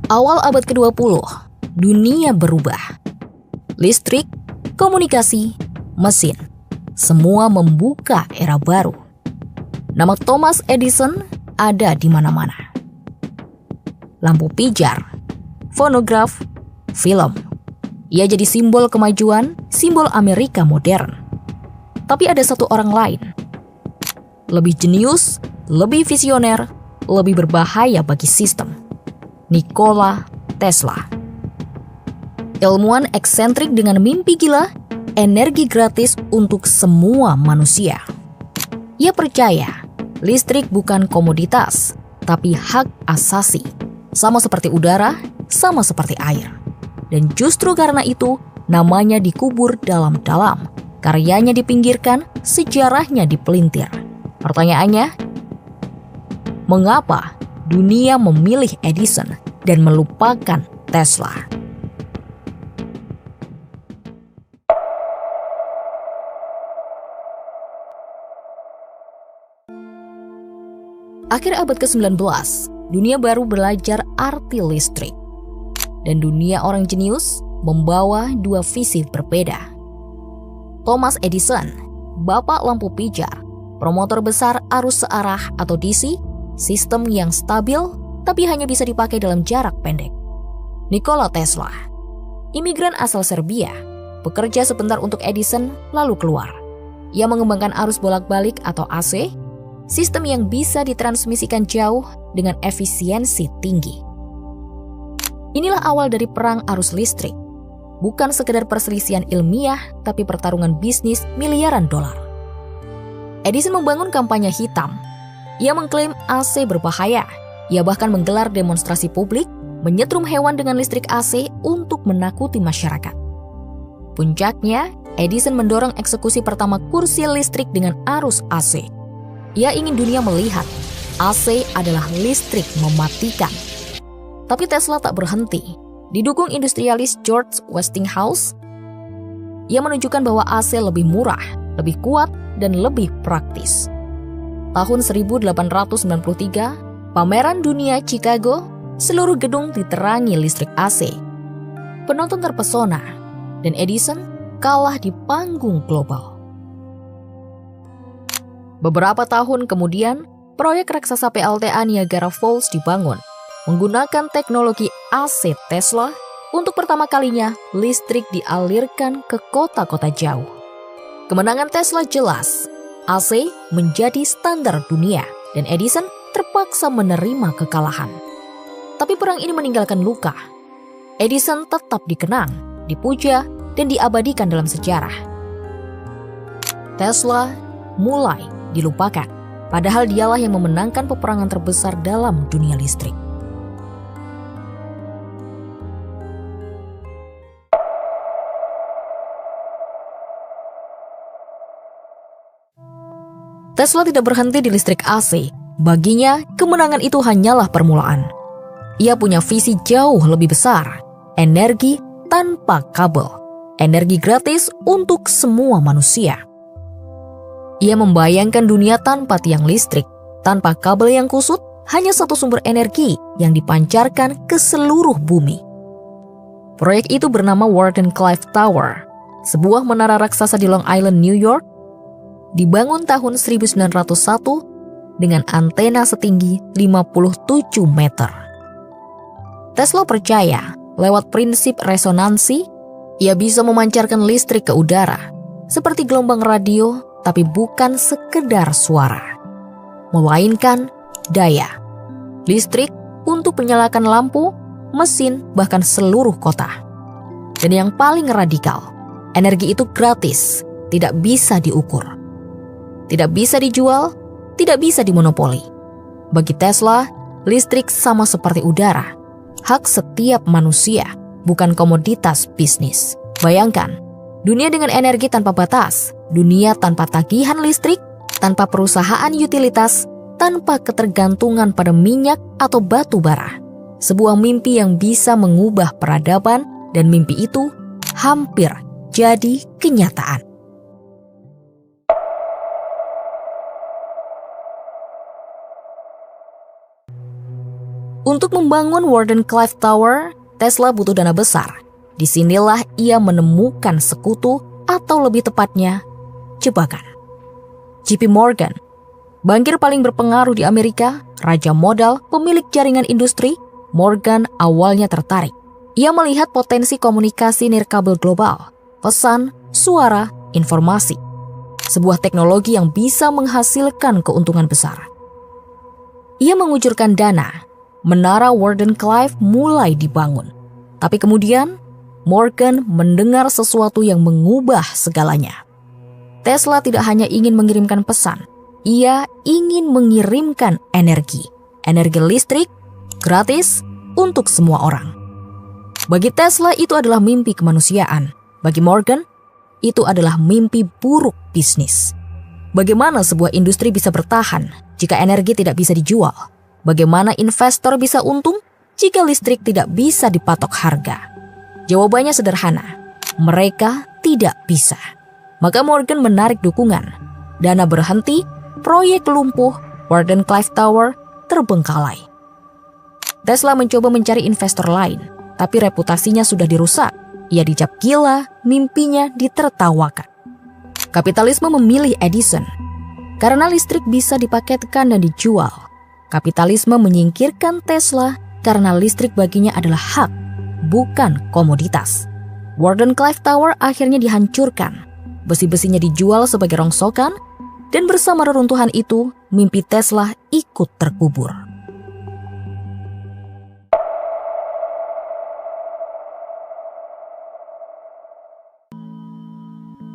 Awal abad ke-20, dunia berubah. Listrik, komunikasi, mesin, semua membuka era baru. Nama Thomas Edison ada di mana-mana. Lampu pijar, fonograf, film. Ia jadi simbol kemajuan, simbol Amerika modern. Tapi ada satu orang lain. Lebih jenius, lebih visioner, lebih berbahaya bagi sistem. Nikola Tesla. Ilmuwan eksentrik dengan mimpi gila, energi gratis untuk semua manusia. Ia percaya listrik bukan komoditas, tapi hak asasi. Sama seperti udara, sama seperti air. Dan justru karena itu, namanya dikubur dalam-dalam. Karyanya dipinggirkan, sejarahnya dipelintir. Pertanyaannya, mengapa dunia memilih Edison dan melupakan Tesla? Akhir abad ke-19, dunia baru belajar arti listrik. Dan dunia orang jenius membawa dua visi berbeda. Thomas Edison, bapak lampu pijar, promotor besar arus searah atau DC, sistem yang stabil tapi hanya bisa dipakai dalam jarak pendek. Nikola Tesla, imigran asal Serbia, bekerja sebentar untuk Edison lalu keluar. Ia mengembangkan arus bolak-balik atau AC, sistem yang bisa ditransmisikan jauh dengan efisiensi tinggi. Inilah awal dari perang arus listrik. Bukan sekedar perselisihan ilmiah, tapi pertarungan bisnis miliaran dolar. Edison membangun kampanye hitam. Ia mengklaim AC berbahaya. Ia bahkan menggelar demonstrasi publik, menyetrum hewan dengan listrik AC untuk menakuti masyarakat. Puncaknya, Edison mendorong eksekusi pertama kursi listrik dengan arus AC. Ia ingin dunia melihat AC adalah listrik mematikan. Tapi Tesla tak berhenti. Didukung industrialis George Westinghouse, ia menunjukkan bahwa AC lebih murah, lebih kuat, dan lebih praktis. Tahun 1893, pameran dunia Chicago, seluruh gedung diterangi listrik AC. Penonton terpesona, dan Edison kalah di panggung global. Beberapa tahun kemudian, proyek raksasa PLTA Niagara Falls dibangun. Menggunakan teknologi AC Tesla, untuk pertama kalinya listrik dialirkan ke kota-kota jauh. Kemenangan Tesla jelas, AC menjadi standar dunia dan Edison terpaksa menerima kekalahan. Tapi perang ini meninggalkan luka. Edison tetap dikenang, dipuja, dan diabadikan dalam sejarah. Tesla mulai dilupakan, padahal dialah yang memenangkan peperangan terbesar dalam dunia listrik. Tesla tidak berhenti di listrik AC. Baginya, kemenangan itu hanyalah permulaan. Ia punya visi jauh lebih besar. Energi tanpa kabel. Energi gratis untuk semua manusia. Ia membayangkan dunia tanpa tiang listrik, tanpa kabel yang kusut, hanya satu sumber energi yang dipancarkan ke seluruh bumi. Proyek itu bernama Wardenclyffe Tower, sebuah menara raksasa di Long Island, New York, dibangun tahun 1901 dengan antena setinggi 57 meter. Tesla percaya, lewat prinsip resonansi, ia bisa memancarkan listrik ke udara, seperti gelombang radio, tapi bukan sekedar suara, melainkan daya. Listrik untuk menyalakan lampu, mesin, bahkan seluruh kota. Dan yang paling radikal, energi itu gratis, tidak bisa diukur. Tidak bisa dijual, tidak bisa dimonopoli. Bagi Tesla, listrik sama seperti udara. Hak setiap manusia, bukan komoditas bisnis. Bayangkan, dunia dengan energi tanpa batas, dunia tanpa tagihan listrik, tanpa perusahaan utilitas, tanpa ketergantungan pada minyak atau batu bara. Sebuah mimpi yang bisa mengubah peradaban, dan mimpi itu hampir jadi kenyataan. Untuk membangun Wardenclyffe Tower, Tesla butuh dana besar. Disinilah ia menemukan sekutu atau lebih tepatnya, jebakan. JP Morgan, bankir paling berpengaruh di Amerika, raja modal, pemilik jaringan industri, Morgan awalnya tertarik. Ia melihat potensi komunikasi nirkabel global, pesan, suara, informasi. Sebuah teknologi yang bisa menghasilkan keuntungan besar. Ia mengucurkan dana. Menara Wardenclyffe mulai dibangun. Tapi kemudian, Morgan mendengar sesuatu yang mengubah segalanya. Tesla tidak hanya ingin mengirimkan pesan, ia ingin mengirimkan energi. Energi listrik, gratis, untuk semua orang. Bagi Tesla itu adalah mimpi kemanusiaan. Bagi Morgan, itu adalah mimpi buruk bisnis. Bagaimana sebuah industri bisa bertahan jika energi tidak bisa dijual? Bagaimana investor bisa untung jika listrik tidak bisa dipatok harga? Jawabannya sederhana, mereka tidak bisa. Maka Morgan menarik dukungan. Dana berhenti, proyek lumpuh, Wardenclyffe Tower terbengkalai. Tesla mencoba mencari investor lain, tapi reputasinya sudah dirusak. Ia dicap gila, mimpinya ditertawakan. Kapitalisme memilih Edison. Karena listrik bisa dipaketkan dan dijual. Kapitalisme menyingkirkan Tesla karena listrik baginya adalah hak, bukan komoditas. Wardenclyffe Tower akhirnya dihancurkan. Besi-besinya dijual sebagai rongsokan, dan bersama reruntuhan itu, mimpi Tesla ikut terkubur.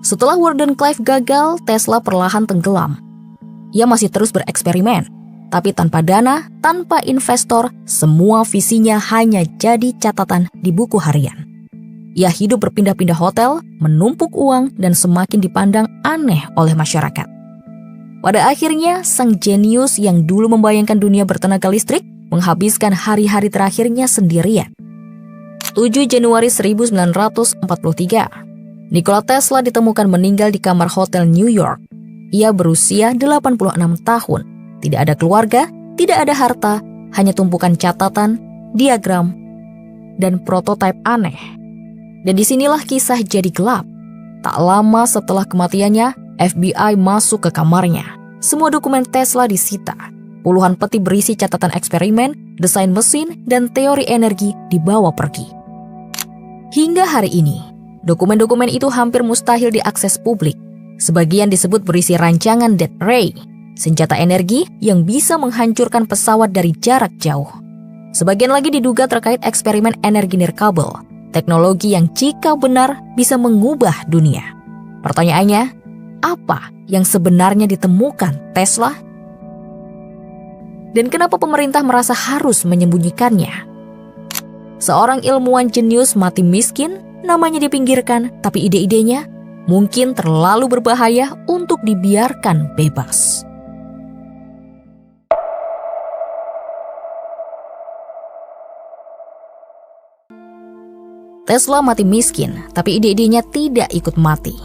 Setelah Wardenclyffe gagal, Tesla perlahan tenggelam. Ia masih terus bereksperimen. Tapi tanpa dana, tanpa investor, semua visinya hanya jadi catatan di buku harian. Ia hidup berpindah-pindah hotel, menumpuk uang, dan semakin dipandang aneh oleh masyarakat. Pada akhirnya, sang jenius yang dulu membayangkan dunia bertenaga listrik menghabiskan hari-hari terakhirnya sendirian. 7 Januari 1943, Nikola Tesla ditemukan meninggal di kamar hotel New York. Ia berusia 86 tahun. Tidak ada keluarga, tidak ada harta, hanya tumpukan catatan, diagram, dan prototipe aneh. Dan disinilah kisah jadi gelap. Tak lama setelah kematiannya, FBI masuk ke kamarnya. Semua dokumen Tesla disita. Puluhan peti berisi catatan eksperimen, desain mesin, dan teori energi dibawa pergi. Hingga hari ini, dokumen-dokumen itu hampir mustahil diakses publik. Sebagian disebut berisi rancangan Death Ray, senjata energi yang bisa menghancurkan pesawat dari jarak jauh. Sebagian lagi diduga terkait eksperimen energi nirkabel, teknologi yang jika benar bisa mengubah dunia. Pertanyaannya, apa yang sebenarnya ditemukan Tesla? Dan kenapa pemerintah merasa harus menyembunyikannya? Seorang ilmuwan jenius mati miskin, namanya dipinggirkan, tapi ide-idenya mungkin terlalu berbahaya untuk dibiarkan bebas. Tesla mati miskin, tapi ide-idenya tidak ikut mati.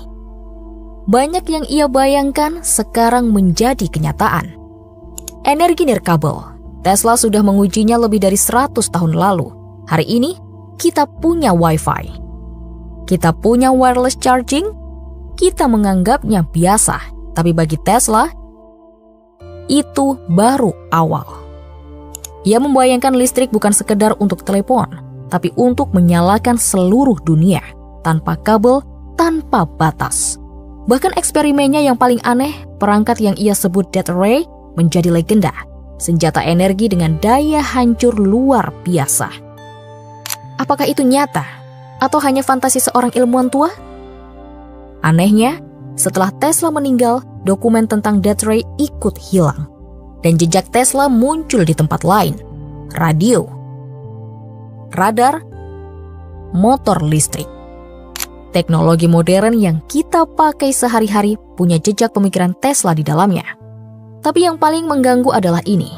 Banyak yang ia bayangkan sekarang menjadi kenyataan. Energi nirkabel. Tesla sudah mengujinya lebih dari 100 tahun lalu. Hari ini, kita punya Wi-Fi. Kita punya wireless charging. Kita menganggapnya biasa, tapi bagi Tesla, itu baru awal. Ia membayangkan listrik bukan sekedar untuk telepon, tapi untuk menyalakan seluruh dunia, tanpa kabel, tanpa batas. Bahkan eksperimennya yang paling aneh, perangkat yang ia sebut Death Ray, menjadi legenda. Senjata energi dengan daya hancur luar biasa. Apakah itu nyata? Atau hanya fantasi seorang ilmuwan tua? Anehnya, setelah Tesla meninggal, dokumen tentang Death Ray ikut hilang. Dan jejak Tesla muncul di tempat lain. Radio, radar, motor listrik. Teknologi modern yang kita pakai sehari-hari punya jejak pemikiran Tesla di dalamnya. Tapi yang paling mengganggu adalah ini.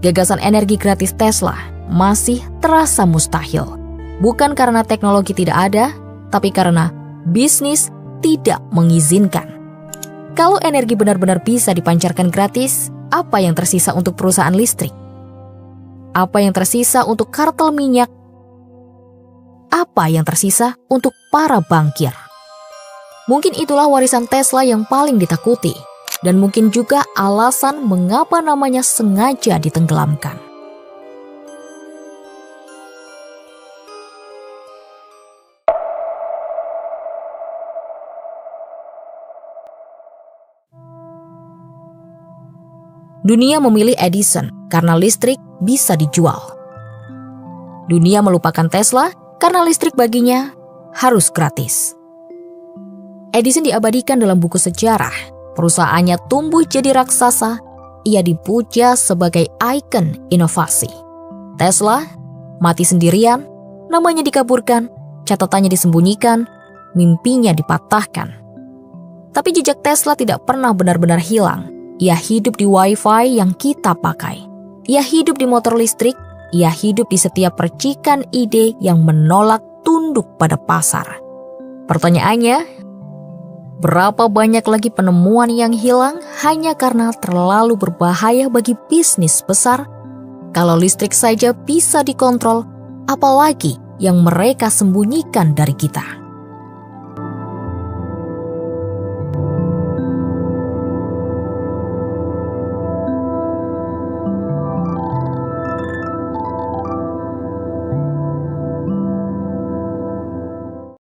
Gagasan energi gratis Tesla masih terasa mustahil. Bukan karena teknologi tidak ada, tapi karena bisnis tidak mengizinkan. Kalau energi benar-benar bisa dipancarkan gratis, apa yang tersisa untuk perusahaan listrik? Apa yang tersisa untuk kartel minyak? Apa yang tersisa untuk para bankir? Mungkin itulah warisan Tesla yang paling ditakuti, dan mungkin juga alasan mengapa namanya sengaja ditenggelamkan. Dunia memilih Edison karena listrik bisa dijual. Dunia melupakan Tesla karena listrik baginya harus gratis. Edison diabadikan dalam buku sejarah. Perusahaannya tumbuh jadi raksasa. Ia dipuja sebagai ikon inovasi. Tesla mati sendirian, namanya dikaburkan, catatannya disembunyikan, mimpinya dipatahkan. Tapi jejak Tesla tidak pernah benar-benar hilang. Ia hidup di Wi-Fi yang kita pakai. Ia hidup di motor listrik. Ia hidup di setiap percikan ide yang menolak tunduk pada pasar. Pertanyaannya, berapa banyak lagi penemuan yang hilang hanya karena terlalu berbahaya bagi bisnis besar? Kalau listrik saja bisa dikontrol, apalagi yang mereka sembunyikan dari kita?